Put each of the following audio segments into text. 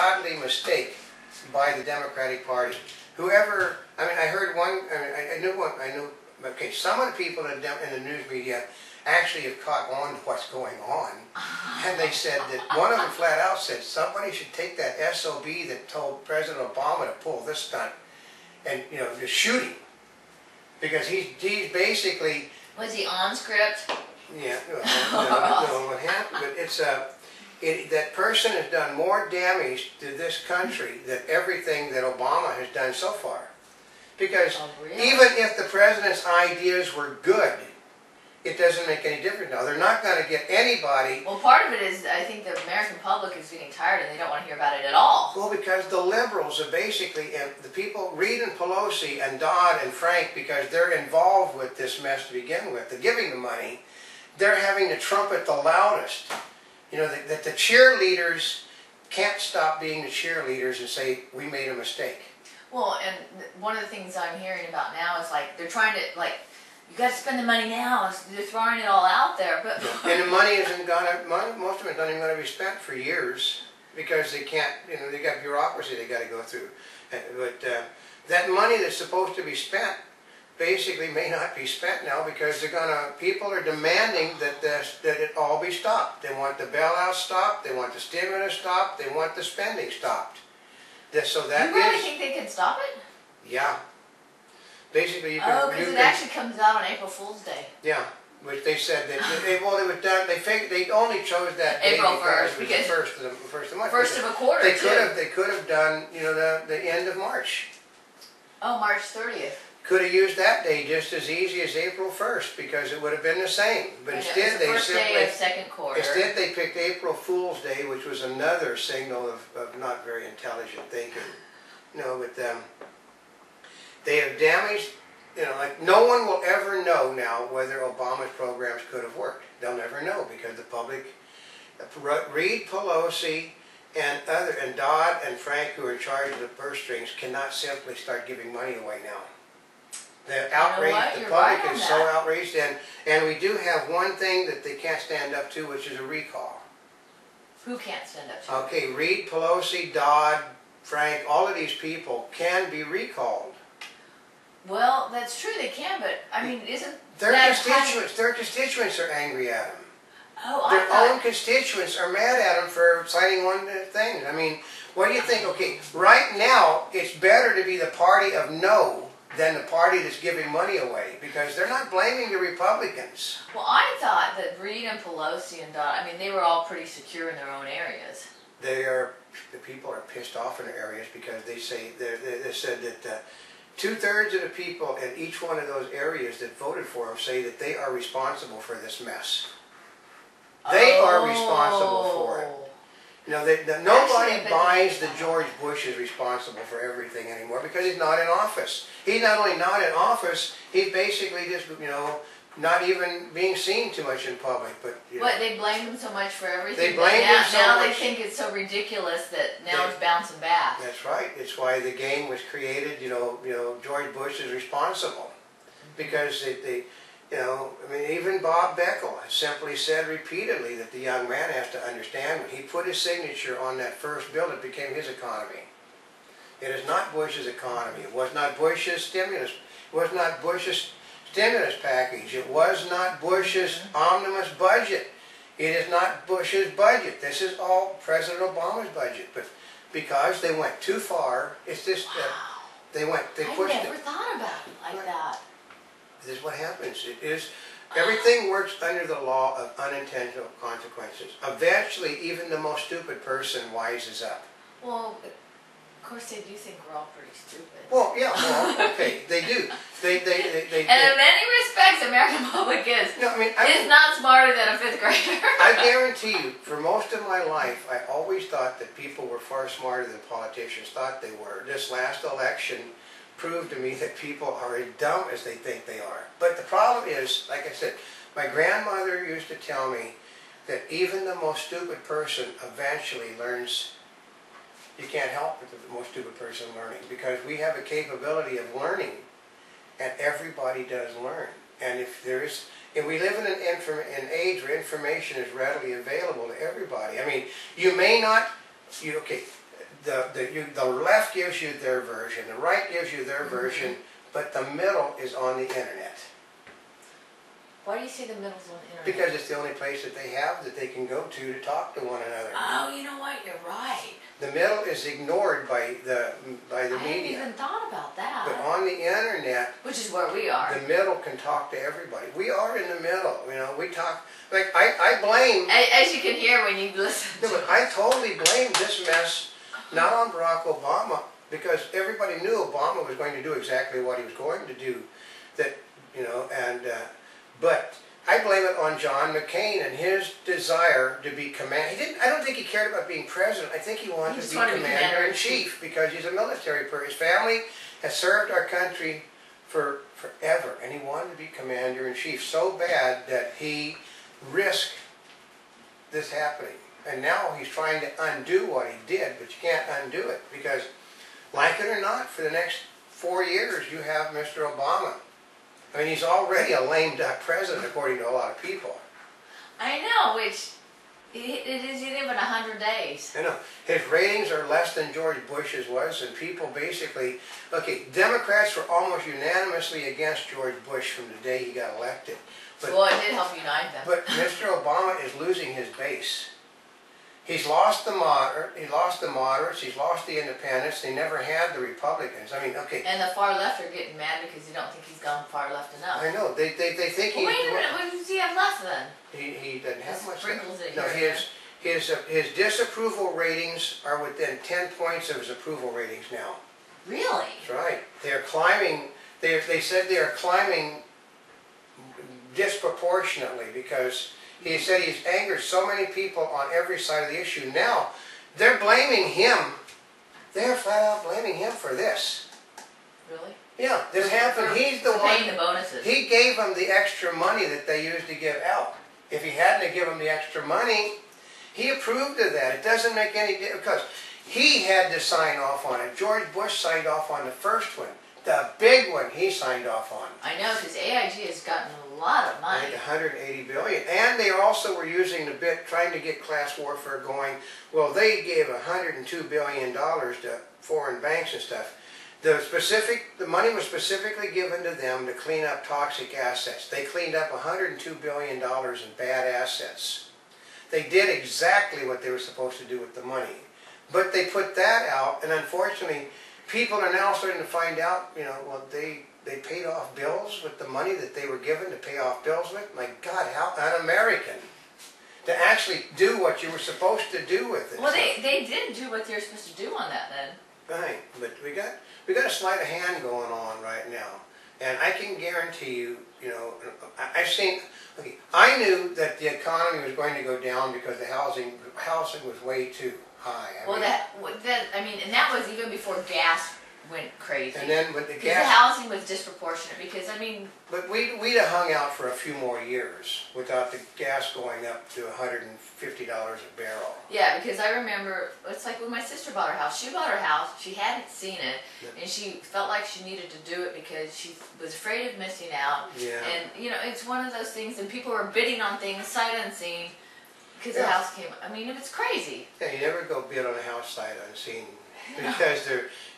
ungodly mistake by the Democratic Party. Whoever, I mean, I heard one, I knew, okay, some of the people in the news media actually have caught on to what's going on. And they said that, one of them flat out said, somebody should take that SOB that told President Obama to pull this stunt and, you know, just shoot him. Because he's basically... Was he on script? Yeah, no, what happened, but it's that person has done more damage to this country than everything that Obama has done so far. Because even if the president's ideas were good, it doesn't make any difference now. They're not going to get anybody... Well, part of it is, I think the American public is getting tired and they don't want to hear about it at all. Well, because the liberals are basically, and the people, Reid and Pelosi and Dodd and Frank, because they're involved with this mess to begin with, they're giving the money, they're having to trumpet the loudest. You know, that the cheerleaders can't stop being the cheerleaders and say, we made a mistake. Well, and one of the things I'm hearing about now is like, they're trying to, like, you got to spend the money now. They're throwing it all out there, but and the money isn't gonna. Most of it isn't even going to be spent for years because they can't. You know, they got bureaucracy they got to go through. But that money that's supposed to be spent basically may not be spent now because they're gonna. People are demanding that it all be stopped. They want the bailout stopped. They want the stimulus stopped. They want the spending stopped. So that you really think they can stop it? Yeah. Basically, you can... Oh, because it actually comes out on April Fool's Day. Yeah, which they said that well, it was done. They only chose that day April 1st because it was the first of the month. First of a quarter. They could have done, you know, the end of March. Oh, March 30th. Could have used that day just as easy as April 1st because it would have been the same. But instead, they first simply day of second quarter. Instead, they picked April Fool's Day, which was another signal of not very intelligent thinking. You know, but they have damaged. You know, like no one will ever know now whether Obama's programs could have worked. They'll never know because the public, Reid, Pelosi, and Dodd and Frank, who are in charge of the purse strings, cannot simply start giving money away now. The outrage, the public is so outraged, and we do have one thing that they can't stand up to, which is a recall. Who can't stand up to? Okay, Reid, Pelosi, Dodd, Frank, all of these people can be recalled. Well, that's true, they can, but, I mean, isn't their constituents are angry at them. Oh, Their own constituents are mad at them for citing one thing. I mean, what do you think? Okay, right now, it's better to be the party of no than the party that's giving money away, because they're not blaming the Republicans. Well, I thought that Reid and Pelosi and Dodd, I mean, they were all pretty secure in their own areas. The people are pissed off in their areas because they say, they said that 2/3 of the people in each one of those areas that voted for him say that they are responsible for this mess. They are responsible for it. You know, nobody buys that George Bush is responsible for everything anymore because he's not in office. He's not only not in office, he's basically just, you know, not even being seen too much in public. But what, they blame him so much for everything? They blame him so much. Now they think it's so ridiculous that now it's bouncing back. That's right. It's why the game was created. You know, George Bush is responsible because you know, I mean, even Bob Beckel has simply said repeatedly that the young man has to understand when he put his signature on that first bill, it became his economy. It is not Bush's economy. It was not Bush's stimulus. It was not Bush's stimulus package. It was not Bush's omnibus budget. It is not Bush's budget. This is all President Obama's budget. But because they went too far, it's just they pushed it. I never thought about it like that. This is what happens. It is everything works under the law of unintentional consequences. Eventually, even the most stupid person wises up. Well, of course, they do think we're all pretty stupid. Well, yeah, well, okay, they do. They and in many respects, the American public is. No, I mean, is not smarter than a 5th grader. I guarantee you, for most of my life, I always thought that people were far smarter than politicians thought they were. This last election proved to me that people are as dumb as they think they are. But the problem is, like I said, my grandmother used to tell me that even the most stupid person eventually learns. You can't help with the most stupid person learning because we have a capability of learning, and everybody does learn. And if there is, and we live in an age where information is readily available to everybody. I mean, you may not, okay, the left gives you their version, the right gives you their version, but the middle is on the internet. Why do you say the middle's on the internet? Because it's the only place that they have that they can go to talk to one another. Oh, you know what? You're right. The middle is ignored by the I media. hadn't even thought about that. But on the internet, which is where we are. the middle can talk to everybody. We are in the middle. You know, we talk. Like I blame. As you can hear when you listen. No, but I totally blame this mess not on Barack Obama, because everybody knew Obama was going to do exactly what he was going to do. That, you know, and but I blame it on John McCain and his desire to be I don't think he cared about being president. I think he wanted to be commander-in-chief because he's a military person. His family has served our country forever, and he wanted to be commander-in-chief so bad that he risked this happening. And now he's trying to undo what he did, but you can't undo it because, like it or not, for the next 4 years you have Mr. Obama. I mean, he's already a lame duck president, according to a lot of people. I know, which it isn't even 100 days. I know. His ratings are less than George Bush's was, and people basically, okay, Democrats were almost unanimously against George Bush from the day he got elected. But, well, it did help unite them. But Mr. Obama is losing his base. He's lost the moderates, he's lost the independents, they never had the Republicans. I mean, okay. And the far left are getting mad because they don't think he's gone far left enough. I know, they think well, wait a minute, what does he have left then? He doesn't have much left. No, his disapproval ratings are within 10 points of his approval ratings now. Really? That's right. They're climbing, they said they are climbing disproportionately because he said he's angered so many people on every side of the issue. Now, they're blaming him. They're flat out blaming him for this. Really? Yeah, this happened. He's the one. Paying the bonuses. He gave them the extra money that they used to give out. If he hadn't given them the extra money, he approved of that. It doesn't make any difference because he had to sign off on it. George Bush signed off on the first one. The big one he signed off on. I know, because AIG has gotten a lot of money. Like $180 billion. And they also were using the bit, trying to get class warfare going. Well, they gave $102 billion to foreign banks and stuff. The money was specifically given to them to clean up toxic assets. They cleaned up $102 billion in bad assets. They did exactly what they were supposed to do with the money. But they put that out, and unfortunately, people are now starting to find out, you know, well, they paid off bills with the money that they were given to pay off bills with. My God, how un-American to actually do what you were supposed to do with it. Well, they did do what they were supposed to do on that then. Right, but we got a sleight of hand going on right now, and I can guarantee you, you know, I've seen. Okay, I knew that the economy was going to go down because the housing was way too high. Well, and that was even before gas went crazy. And then with the gas, the housing was disproportionate because But we'd have hung out for a few more years without the gas going up to $150 a barrel. Yeah, because I remember it's like when my sister bought her house. She bought her house. She hadn't seen it, and she felt like she needed to do it because she was afraid of missing out. Yeah. And you know, it's one of those things, and people were bidding on things sight unseen. Because the house came, I mean, it's crazy. Yeah, you never go bid on a house sight unseen because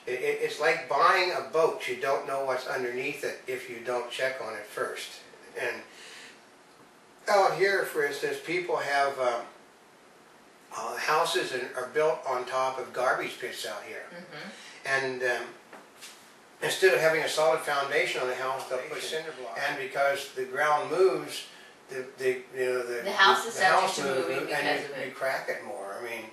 it's like buying a boat. You don't know what's underneath it if you don't check on it first. And out here, for instance, people have houses are built on top of garbage pits out here. And instead of having a solid foundation on the house, they'll put cinder blocks. And because the ground moves, the house is subject to moving because of it. You crack it more. I mean,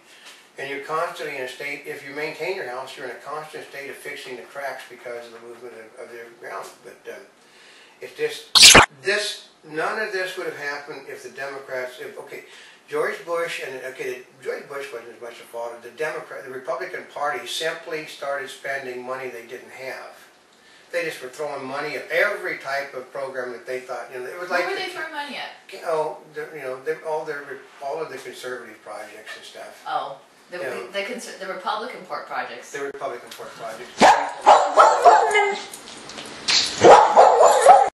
and you're constantly in a state. If you maintain your house, you're in a constant state of fixing the cracks because of the movement of the ground. But it's just none of this would have happened if the Democrats. George Bush George Bush wasn't as much a fault. The Republican Party simply started spending money they didn't have. They just were throwing money at every type of program that they thought, you know, it was like. Where were they throwing money at? Oh, all of the conservative projects and stuff. Oh, the Republican port projects. The Republican port projects.